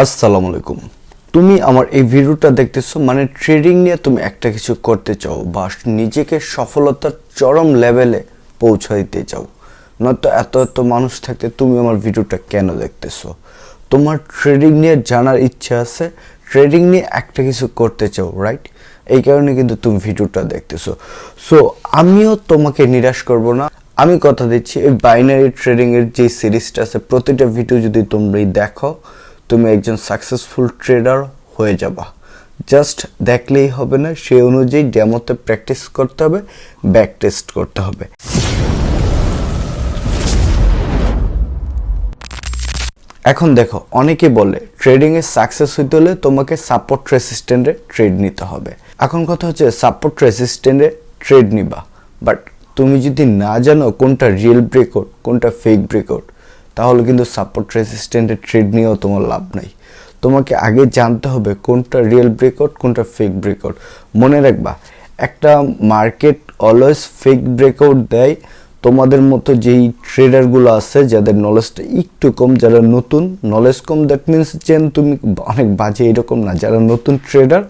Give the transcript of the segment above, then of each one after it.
আসসালামু আলাইকুম। তুমি আমার এই ভিডিওটা দেখতেছো মানে ট্রেডিং নিয়ে তুমি একটা কিছু করতে চাও বা নিজেকে সফলতার চরম লেভেলে পৌঁছাইতে চাও, নয়তো এত এত মানুষ থাকতে তুমি আমার ভিডিওটা কেন দেখতেছো? তোমার ট্রেডিং নিয়ে জানার ইচ্ছা আছে, ট্রেডিং নিয়ে একটা কিছু করতে চাও, রাইট? এই কারণে কিন্তু তুমি ভিডিওটা দেখতেছো। সো আমিও তোমাকে নিরাশ করব না। আমি কথা দিচ্ছি, এই বাইনারি ট্রেডিংয়ের যে সিরিজটা আছে প্রতিটা ভিডিও যদি তুমি দেখো, তুমি একজন সাকসেসফুল ট্রেডার হয়ে যাবা। জাস্ট দেখলেই হবে না, সেই অনুযায়ী ডেমোতে প্র্যাকটিস করতে হবে, ব্যাক টেস্ট করতে হবে। এখন দেখো, অনেকে বলে ট্রেডিংয়ে সাকসেস হইতে হলে তোমাকে সাপোর্ট রেসিস্ট্যান্টে ট্রেড নিতে হবে। এখন কথা হচ্ছে সাপোর্ট রেসিস্ট্যান্টে ট্রেড নিবা, বাট তুমি যদি না জানো কোনটা রিয়েল ব্রেকআউট কোনটা ফেক ব্রেকআউট, তাহলে কিন্তু সাপোর্ট রেসিস্ট্যান্টে ট্রেড নিয়েও তোমার লাভ নাই। তোমাকে আগে জানতে হবে কোনটা রিয়েল ব্রেকআউট কোনটা ফেক ব্রেকআউট। মনে রাখবা, একটা মার্কেট অলওয়েজ ফেক ব্রেকআউট দেয় তোমাদের মতো যেই ট্রেডারগুলো আছে যাদের নলেজটা একটু কম, যারা নতুন, নলেজ কম দ্যাট মিনস যে তুমি অনেক বাজে এরকম না, যারা নতুন ট্রেডার,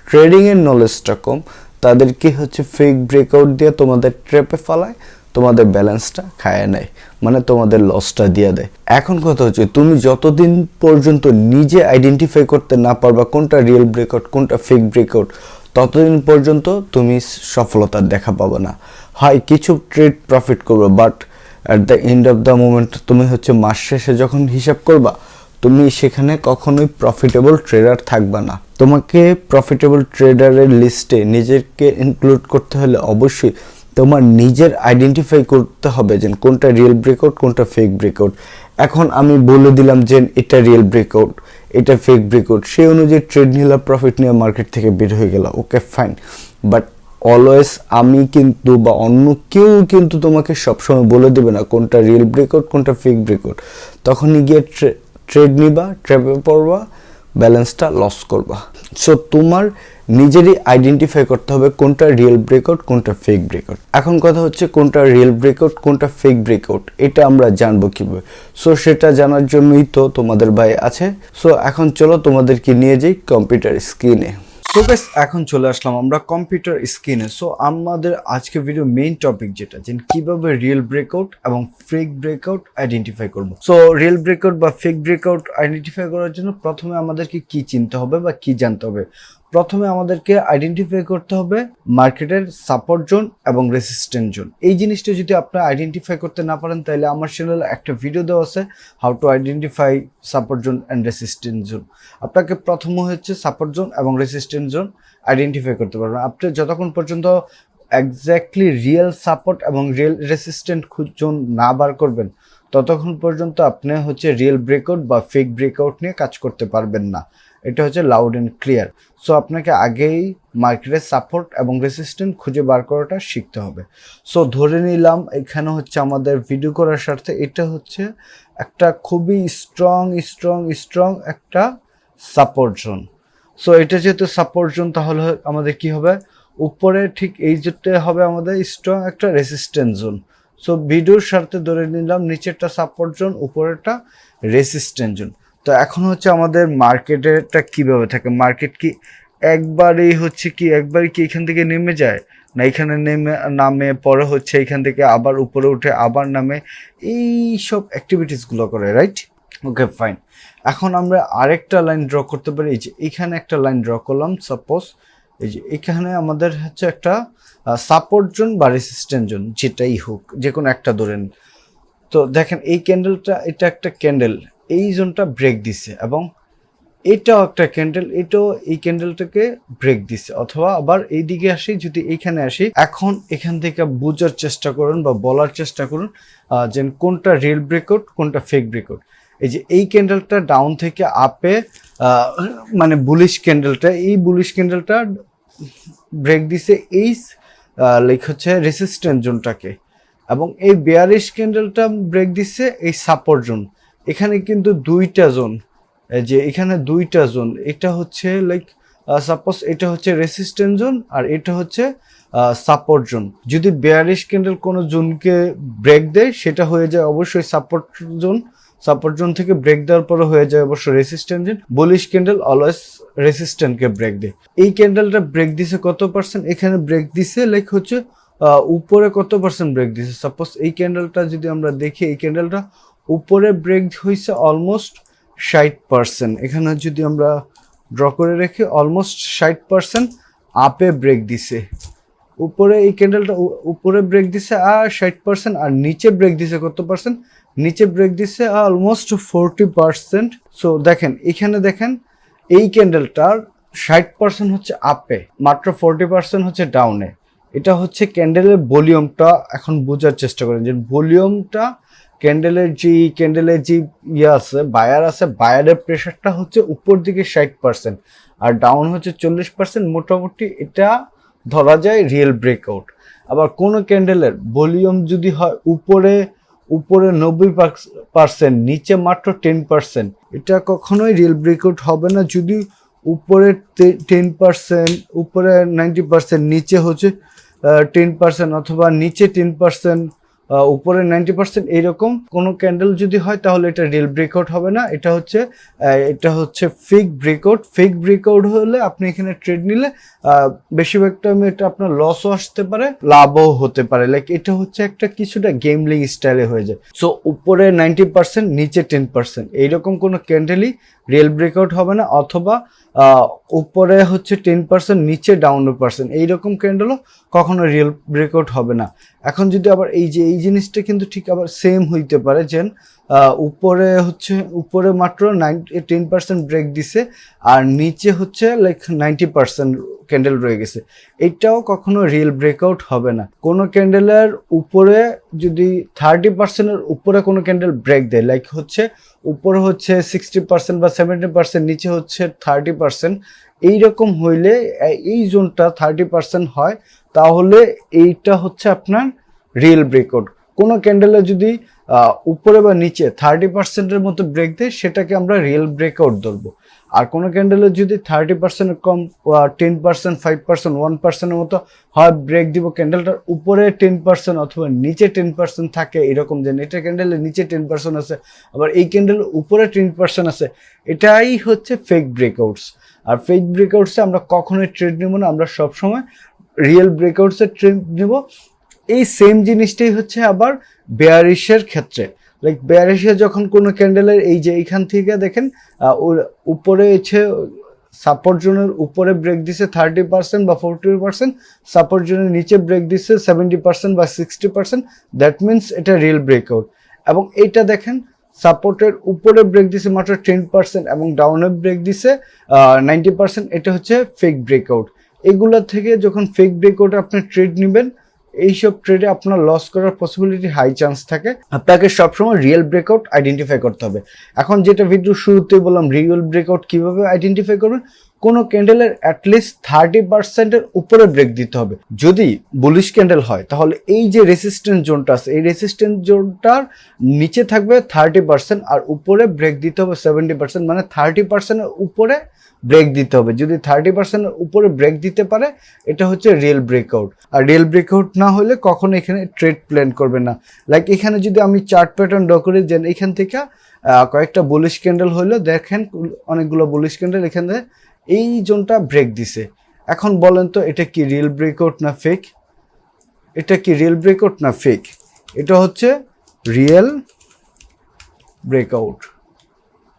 ট্রেডিংয়ের নলেজটা কম, তাদেরকে হচ্ছে ফেক ব্রেকআউট দিয়ে তোমাদের ট্র্যাপে ফেলায়, তোমাদের ব্যালেন্সটা খায় নেয়, মানে তোমাদের লসটা দিয়ে দেয়। এখন কথা হচ্ছে তুমি যতদিন পর্যন্ত নিজে আইডেন্টিফাই করতে না পারবা কোনটা রিয়েল ব্রেকআউট কোনটা ফেক ব্রেকআউট, ততদিন পর্যন্ত তুমি সফলতার দেখা পাবে না। হয় কিছু ট্রেড প্রফিট করবে, but at the end of the moment তুমি হচ্ছে মাস শেষে যখন হিসাব করবা, তুমি সেখানে কখনোই প্রফিটেবল ট্রেডার থাকবা না। তোমাকে প্রফিটেবল ট্রেডারের লিস্টে নিজেকে ইনক্লুড করতে হলে অবশ্যই তোমার নিজের আইডেন্টিফাই করতে হবে যে কোনটা রিয়েল ব্রেকআউট কোনটা ফেক ব্রেকআউট। এখন আমি বলে দিলাম যে এটা রিয়েল ব্রেকআউট এটা ফেক ব্রেকআউট, সেই অনুযায়ী ট্রেড নিলা, প্রফিট নিয়ে মার্কেট থেকে বের হয়ে গেল, ওকে ফাইন। বাট অলওয়েজ আমি কিন্তু বা অন্য কেউ কিন্তু তোমাকে সবসময় বলে দেবে না কোনটা রিয়েল ব্রেকআউট কোনটা ফেক ব্রেকআউট। তখনই গিয়ে ট্রেড নিবা, ট্র্যাপে পড়বা, ব্যালেন্সটা লস করবা। সো তোমার নিজেরই আইডেন্টিফাই করতে হবে কোনটা রিয়েল ব্রেকআউট কোনটা ফেক ব্রেকআউট। এখন কথা হচ্ছে কোনটা রিয়েল ব্রেকআউট কোনটা ফেক ব্রেকআউট এটা আমরা জানবো কিভাবে? সো সেটা জানার জন্যই তো তোমাদের ভাই আছে। সো এখন চলো তোমাদেরকে নিয়ে যাই কম্পিউটার স্ক্রিনে। সো গাইস, এখন চলে আসলাম আমরা কম্পিউটার স্ক্রিনে। সো আমাদের আজকে ভিডিও মেইন টপিক যেটা, যে কিভাবে রিয়েল ব্রেকআউট এবং ফেক ব্রেকআউট আইডেন্টিফাই করব। সো রিয়েল ব্রেকআউট বা ফেক ব্রেকআউট আইডেন্টিফাই করার জন্য প্রথমে আমাদেরকে কি চিনতে হবে বা কি জানতে হবে? প্রথমে আমাদেরকে আইডেন্টিফাই করতে হবে মার্কেটের সাপোর্ট জোন এবং রেসিস্ট্যান্ট জোন। এই জিনিসটা যদি আপনারা আইডেন্টিফাই করতে না পারেন, তাহলে আমার চ্যানেলে একটা ভিডিও দেওয়া আছে, how to identify support zone and resistant zone. আপনাকে প্রথম হচ্ছে সাপোর্ট জোন এবং রেসিস্ট্যান্ট জোন আইডেন্টিফাই করতে পারবেন। আপনি যতক্ষণ পর্যন্ত এক্স্যাক্টলি রিয়েল সাপোর্ট এবং রিয়েল রেসিস্ট্যান্ট জোন না বার করবেন, ততক্ষণ পর্যন্ত আপনি হচ্ছে রিয়েল ব্রেকআউট বা ফেক ব্রেকআউট নিয়ে কাজ করতে পারবেন না। এটা হচ্ছে লাউড অ্যান্ড ক্লিয়ার। সো আপনাকে আগেই মার্কেটের সাপোর্ট এবং রেসিস্ট্যান্ট খুঁজে বার করাটা শিখতে হবে। সো ধরে নিলাম এখানে হচ্ছে আমাদের ভিডিও করার স্বার্থে এটা হচ্ছে একটা খুবই স্ট্রং একটা সাপোর্ট জোন। সো এটা যেহেতু সাপোর্ট জোন, তাহলে আমাদের কি হবে, উপরে ঠিক এই যেটা হবে আমাদের স্ট্রং একটা রেসিস্ট্যান্ট জোন। সো ভিডিওর স্বার্থে ধরে নিলাম নিচেরটা সাপোর্ট জোন উপরেরটা রেসিস্ট্যান্ট জোন। তো এখন হচ্ছে আমাদের মার্কেটেরটা কিভাবে থাকে, মার্কেট কি একবারই কি এখান থেকে নেমে যায়, না এখানে নামে পরে হচ্ছে এখান থেকে আবার উপরে উঠে আবার নামে, এই সব অ্যাক্টিভিটিসগুলো করে, রাইট? Okay fine. এখন আমরা আরেকটা লাইন ড্র করতে পারি। এই যে এখানে একটা লাইন ড্র করলাম, সাপোজ এই যে এখানে আমাদের হচ্ছে একটা সাপোর্ট জোন বা রেসিস্ট্যান্ট জোন, যেটাই হোক যে কোনো একটা ধরেন। তো দেখেন এই ক্যান্ডেলটা, এটা একটা ক্যান্ডেল, এই জোনটা ব্রেক দিছে এবং এটাও একটা ক্যান্ডেল, এটাও এই ক্যান্ডেলটাকে ব্রেক দিছে। অথবা আবার এইদিকে আসি, যদি এইখানে আসি, এখন এখান থেকে বোঝার চেষ্টা করুন বা বলার চেষ্টা করুন যে কোনটা রিয়েল ব্রেকআউট কোনটা ফেক ব্রেকআউট। এই যে এই ক্যান্ডেলটা ডাউন থেকে আপে মানে বুলিশ ক্যান্ডেলটা, এই বুলিশ ক্যান্ডেলটা ব্রেক দিছে এই লাইক হচ্ছে রেসিস্ট্যান্ট জোনটাকে, এবং এই বেয়ারিশ ক্যান্ডেলটা ব্রেক দিচ্ছে এই সাপোর্ট জোন। এখানে কিন্তু দুইটা জোন, যে এখানে দুইটা জোন, এটা হচ্ছে লাইক সাপোজ এটা হচ্ছে রেসিস্ট্যান্ট জোন আর এটা হচ্ছে সাপোর্ট জোন। যদি বেয়ারিশ ক্যান্ডেল কোনো জোনকে ব্রেক দেয়, সেটা হয়ে যায় অবশ্যই সাপোর্ট জোন। সাপোর্ট জোন থেকে ব্রেক দেওয়ার পরে হয়ে যায় অবশ্য resistant zone. Bullish candle always রেসিস্ট্যান্টকে ব্রেক দেয়। এই ক্যান্ডেলটা ব্রেক দিছে কত পার্সেন্ট, এখানে ব্রেক দিছে লাইক হচ্ছে উপরে কত পার্সেন্ট ব্রেক দিছে। সাপোজ এই ক্যান্ডেলটা যদি আমরা দেখি, এই ক্যান্ডেলটা উপরে ব্রেক হয়েছে অলমোস্ট 60%। এখানে যদি আমরা ড্র করে রেখে অলমোস্ট 60% আপে ব্রেক দিছে। উপরে এই ক্যান্ডেলটা উপরে ব্রেক দিছে আর 60%, আর নিচে ব্রেক দিছে কত পার্সেন্ট, নিচে ব্রেক দিছে অলমোস্ট 40%। সো দেখেন এখানে দেখেন এই ক্যান্ডেলটার 60% হচ্ছে আপে, মাত্র 40% হচ্ছে ডাউনে। এটা হচ্ছে ক্যান্ডেলের ভলিউমটা। এখন বোঝার চেষ্টা করেন যে ভলিউমটা ক্যান্ডেলের যে ইয়ে আছে, বায়ার আছে, বায়ারের প্রেশারটা হচ্ছে উপর দিকে 60% আর ডাউন হচ্ছে 40%। মোটামুটি এটা ধরা যায় রিয়েল ব্রেকআউট। আবার কোন ক্যান্ডেলের ভলিউম যদি হয় উপরে 90%, নিচে মাত্র 10%, এটা কখনোই রিয়েল ব্রেকআউট হবে না। যদি উপরে 10%, উপরে 90%, নিচে হচ্ছে 10% অথবা নিচে 10%, উপরে 90%, এইরকম কোনো ক্যান্ডেল যদি হয় তাহলে এটা রিয়েল ব্রেকআউট হবে না। এটা হচ্ছে ফেক ব্রেকআউট। ফেক ব্রেকআউট হলে আপনি এখানে ট্রেড নিলে বেশিরভাগ টাইমে এটা আপনার লসও আসতে পারে, লাভও হতে পারে। লাইক এটা হচ্ছে একটা কিছুটা গেমলিং স্টাইলে হয়ে যায়। সো উপরে 90%, নিচে 10%, এইরকম কোনো ক্যান্ডেলই রিয়েল ব্রেকআউট হবে না। অথবা উপরে হচ্ছে 10%, নিচে ডাউন পার্সেন্ট, এইরকম ক্যান্ডেলও কখনো রিয়েল ব্রেকআউট হবে না। এখন যদি আবার এই জিনিসটা কিন্তু ঠিক আবার সেম হইতে পারে, যে উপরে মাত্র 10% ব্রেক দিছে আর নিচে হচ্ছে লাইক 90% ক্যান্ডেল রয়ে গেছে, এটাও কখনো রিয়েল ব্রেকআউট হবে না। কোনো ক্যান্ডেলের উপরে যদি 30%-এর উপরে কোনো ক্যান্ডেল ব্রেক দেয়, লাইক হচ্ছে উপরে হচ্ছে 60% বা 70%, নিচে হচ্ছে 30%, এইরকম হইলে এই জোনটা 30% হয়, তাহলে এইটা হচ্ছে আপনার রিয়েল ব্রেকআউট। কোনো ক্যান্ডেলে যদি উপরে বা নিচে 30%-এর মতো ব্রেক দেয়, সেটাকে আমরা রিয়েল ব্রেকআউট ধরবো। আর কোনো ক্যান্ডেলে যদি 30%-এর কম, 10%, 5%, 1%-এর মতো হয় ব্রেক দিব, ক্যান্ডেলটার উপরে 10% অথবা নিচে 10% থাকে, এরকম যে এটা ক্যান্ডেলের নিচে 10% আছে, আবার এই ক্যান্ডেলের উপরে 10% আছে, এটাই হচ্ছে ফেক ব্রেকআউটস। আর ফেক ব্রেকআউটসে আমরা কখনোই ট্রেড নেব না, আমরা সবসময় রিয়েল ব্রেকআউটসে ট্রেড নেব। এই সেম জিনিসটাই হচ্ছে আবার বেয়ারিশের ক্ষেত্রে। লাইক বেয়ারিশে যখন কোনো ক্যান্ডেলের এই যে এইখান থেকে দেখেন উপরে হচ্ছে সাপোর্ট জোনের উপরে ব্রেক দিছে 30% বা 40%, সাপোর্ট জোনের নিচে ব্রেক দিছে 70% বা 60%, দ্যাট মিনস এটা রিয়েল ব্রেকআউট। এবং এইটা দেখেন সাপোর্টের উপরে ব্রেক দিছে মাত্র 10% এবং ডাউনে ব্রেক দিছে 90%, এটা হচ্ছে ফেক ব্রেকআউট। এগুলা থেকে যখন ফেক ব্রেকআউটে আপনি ট্রেড নেবেন, এইসব ট্রেডে আপনার লস করার পসিবিলিটি হাই চান্স থাকে। আপনাকে সবসময় রিয়েল ব্রেকআউট আইডেন্টিফাই করতে হবে। এখন যেটা ভিডিও শুরুতেই বললাম, রিয়েল ব্রেকআউট কিভাবে আইডেন্টিফাই করবেন, কোনো ক্যান্ডেলের অ্যাটলিস্ট 30%-এর উপরে ব্রেক দিতে হবে। যদি বুলিশ ক্যান্ডেল হয় তাহলে এই যে রেসিস্ট্যান্স জোনটা আছে, এই রেসিস্ট্যান্স জোনটার নিচে থাকবে 30% আর উপরে ব্রেক দিতে হবে 70%, মানে 30%-এর উপরে ব্রেক দিতে হবে। যদি 30%-এর উপরে ব্রেক দিতে পারে, এটা হচ্ছে রিয়েল ব্রেকআউট। আর রিয়েল ব্রেকআউট না হলে কখনো এখানে ট্রেড প্ল্যান করবে না। লাইক এখানে যদি আমি চার্ট প্যাটার্ন ড্র করি, যে এখান থেকে কয়েকটা বুলিশ ক্যান্ডেল হইলো, দেখেন অনেকগুলো বুলিশ ক্যান্ডেল এখানে এই জোনটা ব্রেক দিছে। এখন বলেন তো এটা কি রিয়েল ব্রেকআউট না ফেক? এটা কি রিয়েল ব্রেকআউট না ফেক? এটা হচ্ছে রিয়েল ব্রেকআউট,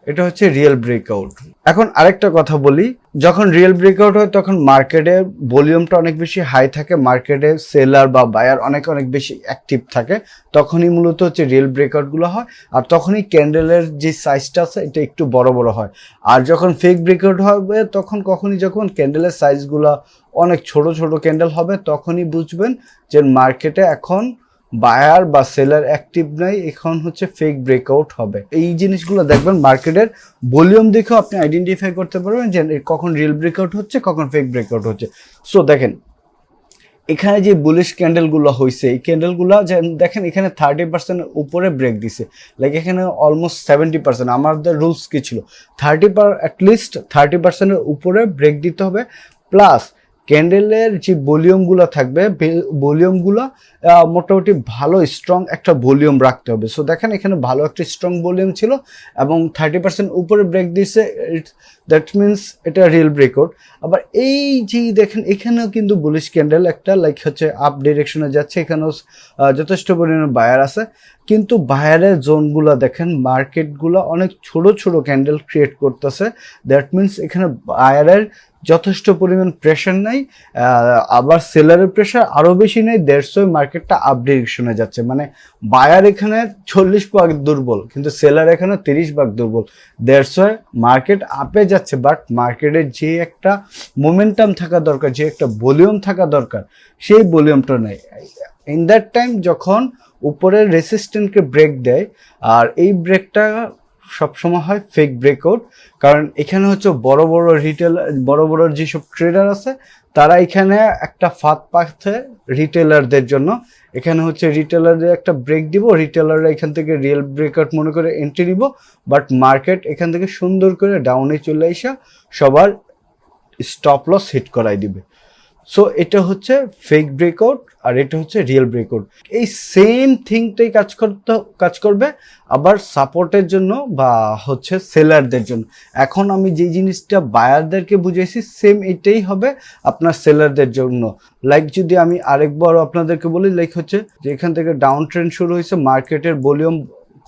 এটা হচ্ছে রিয়েল ব্রেকআউট। এখন আরেকটা কথা বলি, যখন রিয়েল ব্রেকআউট হয় তখন মার্কেটে ভলিউমটা অনেক বেশি হাই থাকে, মার্কেটে সেলার বা বায়ার অনেক বেশি অ্যাক্টিভ থাকে, তখনই মূলত হচ্ছে রিয়েল ব্রেকআউটগুলো হয়। আর তখনই ক্যান্ডেলের যে সাইজটা আছে এটা একটু বড় বড় হয়। আর যখন ফেক ব্রেকআউট হবে তখন যখন ক্যান্ডেলের সাইজগুলো অনেক ছোট ছোট ক্যান্ডেল হবে, তখনই বুঝবেন যে মার্কেটে এখন বায়ার বা সেলার অ্যাক্টিভ নাই, এখন হচ্ছে ফেক ব্রেকআউট হবে। এই জিনিসগুলো দেখবেন মার্কেটের ভলিউম দেখেও আপনি আইডেন্টিফাই করতে পারবেন যে কখন রিয়েল ব্রেকআউট হচ্ছে, কখন ফেক ব্রেকআউট হচ্ছে। সো দেখেন এখানে যে বুলিশ ক্যান্ডেলগুলো হয়েছে, এই ক্যান্ডেলগুলো দেখেন এখানে 30% উপরে ব্রেক দিছে, লাইক এখানে অলমোস্ট 70%। আমাদের রুলস কি ছিল, অ্যাটলিস্ট 30%-এর উপরে ব্রেক দিতে হবে, প্লাস ক্যান্ডেলের যে ভলিউমগুলো থাকবে, ভলিউমগুলো মোটামুটি ভালো স্ট্রং একটা ভলিউম রাখতে হবে। সো দেখেন এখানে ভালো একটা স্ট্রং ভলিউম ছিল এবং 30% উপরে ব্রেক দিচ্ছে, দ্যাট মিনস এটা রিয়েল ব্রেকআউট। আবার এই যে দেখেন এখানেও কিন্তু বুলিশ ক্যান্ডেল একটা লাইক হচ্ছে আপ ডিরেকশনে যাচ্ছে, এখানেও যথেষ্ট পরিমাণে বায়ার আছে, কিন্তু বায়ারের জোনগুলো দেখেন, মার্কেটগুলো অনেক ছোট ছোট ক্যান্ডেল ক্রিয়েট করতেছে, দ্যাট মিনস এখানে বায়ারের যথেষ্ট পরিমাণ প্রেশার নাই, আবার সেলারের প্রেশার আরও বেশি নেই, দ্যাটস ওয়াই মার্কেটটা আপ ডিরেকশনে যাচ্ছে। মানে বায়ার এখানে 40% দুর্বল, কিন্তু সেলার এখানে 30% দুর্বল, দ্যাটস ওয়াই মার্কেট আপে যাচ্ছে। বাট মার্কেটের যে একটা মোমেন্টাম থাকা দরকার, যে একটা ভলিউম থাকা দরকার, সেই ভলিউমটা নেই। ইন দ্যাট টাইম যখন উপরের রেসিস্ট্যান্টকে ব্রেক দেয়, আর এই ব্রেকটা সবসময় হয় ফেক ব্রেকআউট, কারণ এখানে হচ্ছে বড় বড় রিটেল, বড় বড় যেসব ট্রেডার আছে তারা এখানে একটা ফাঁদ পাচ্ছে রিটেলারদের জন্য। এখানে হচ্ছে রিটেলারদের একটা ব্রেক দিব, রিটেলাররা এখান থেকে রিয়েল ব্রেকআউট মনে করে এন্ট্রি নিব, বাট মার্কেট এখান থেকে সুন্দর করে ডাউনে চলে আসা সবার স্টপ লস হিট করাই দিবে। সো এটা হচ্ছে ফেক ব্রেকআউট আর এটা হচ্ছে রিয়েল ব্রেকআউট। এই সেম থিংটাই কাজ করবে আবার সাপোর্টের জন্য বা হচ্ছে সেলারদের জন্য। এখন আমি যে জিনিসটা বায়ারদেরকে বুঝাইছি সেম এটাই হবে আপনার সেলারদের জন্য। লাইক যদি আমি আরেকবার আপনাদেরকে বলি, লাইক হচ্ছে যে এখান থেকে ডাউন ট্রেন্ড শুরু হয়েছে, মার্কেটের ভলিউম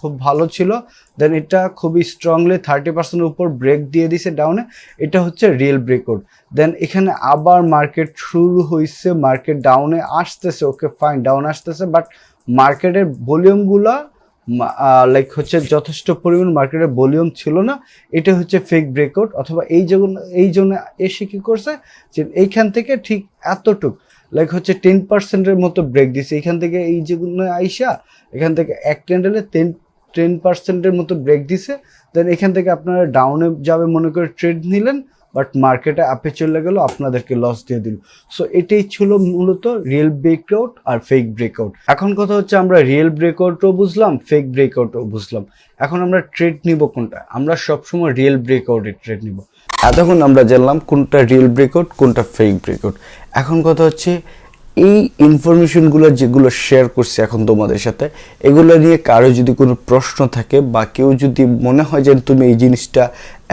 খুব ভালো ছিল, দেন এটা খুবই স্ট্রংলি 30% উপর ব্রেক দিয়ে দিছে ডাউনে, এটা হচ্ছে রিয়েল ব্রেকআউট। দেন এখানে আবার মার্কেট শুরু হয়েছে, মার্কেট ডাউনে আসতেছে, ওকে ফাইন ডাউন আসতেছে, বাট মার্কেটের ভলিউমগুলা লাইক হচ্ছে যথেষ্ট পরিমাণ মার্কেটের ভলিউম ছিল না, এটা হচ্ছে ফেক ব্রেকআউট। অথবা এই জন্য এসে কি করছে যে এইখান থেকে ঠিক এতটুক লাইক হচ্ছে 10%-এর মতো ব্রেক দিছে, এখান থেকে এই যেগুলো আইসা এখান থেকে এক ক্যান্ডেলে 10%-এর মতো ব্রেক দিছে। দেন এখান থেকে আপনারা ডাউনে যাবে মনে করে ট্রেড নিলেন, বাট মার্কেটে আপে চলে গেল, আপনাদেরকে লস দিয়ে দিল। সো এটাই ছিল মূলত রিয়েল ব্রেকআউট আর ফেক ব্রেকআউট। এখন কথা হচ্ছে আমরা রিয়েল ব্রেকআউটও বুঝলাম, ফেক ব্রেকআউটও বুঝলাম, এখন আমরা ট্রেড নিব কোনটা? আমরা সবসময় রিয়েল ব্রেকআউটে ট্রেড নিব। এতক্ষণ আমরা জানলাম কোনটা রিয়েল ব্রেকআউট, কোনটা ফেক ব্রেকআউট। এখন কথা হচ্ছে এই ইনফরমেশনগুলো যেগুলো শেয়ার করছি এখন তোমাদের সাথে, এগুলো নিয়ে কারো যদি কোনো প্রশ্ন থাকে বা কেউ যদি মনে হয় যে তুমি এই জিনিসটা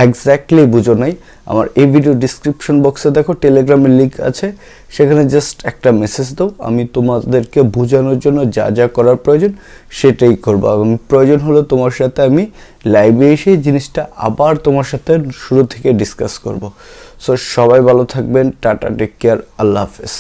এক্স্যাক্টলি বুঝো নাই, আমার এই ভিডিও ডিসক্রিপশন বক্সে দেখো টেলিগ্রামের লিঙ্ক আছে, সেখানে জাস্ট একটা মেসেজ দাও, আমি তোমাদেরকে বোঝানোর জন্য যা যা করার প্রয়োজন সেটাই করবো। এবং প্রয়োজন হলো তোমার সাথে আমি লাইভে এসে জিনিসটা আবার তোমার সাথে শুরু থেকে ডিসকাস করব। সো সবাই ভালো থাকবেন, টাটা, টেক কেয়ার, আল্লাহ হাফেজ।